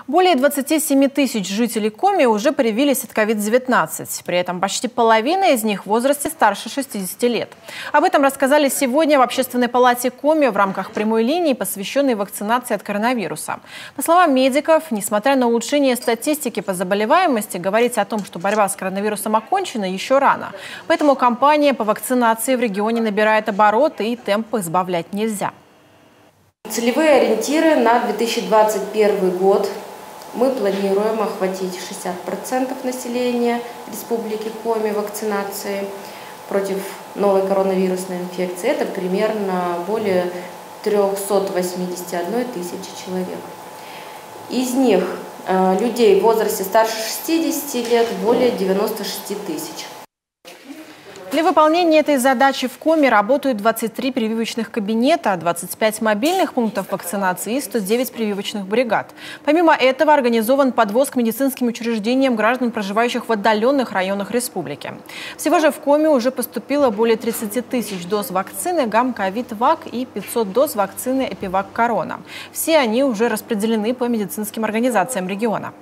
Более 27 тысяч жителей Коми уже привились от COVID-19. При этом почти половина из них в возрасте старше 60 лет. Об этом рассказали сегодня в Общественной палате Коми в рамках прямой линии, посвященной вакцинации от коронавируса. По словам медиков, несмотря на улучшение статистики по заболеваемости, говорить о том, что борьба с коронавирусом окончена, еще рано. Поэтому кампания по вакцинации в регионе набирает обороты и темпы сбавлять нельзя. Целевые ориентиры на 2021 год. Мы планируем охватить 60% населения Республики Коми вакцинацией против новой коронавирусной инфекции. Это примерно более 381 тысячи человек. Из них людей в возрасте старше 60 лет более 96 тысяч. Для выполнения этой задачи в Коми работают 23 прививочных кабинета, 25 мобильных пунктов вакцинации и 109 прививочных бригад. Помимо этого организован подвоз к медицинским учреждениям граждан, проживающих в отдаленных районах республики. Всего же в Коми уже поступило более 30 тысяч доз вакцины ГАМ-ковид-вак и 500 доз вакцины Эпивак-корона. Все они уже распределены по медицинским организациям региона.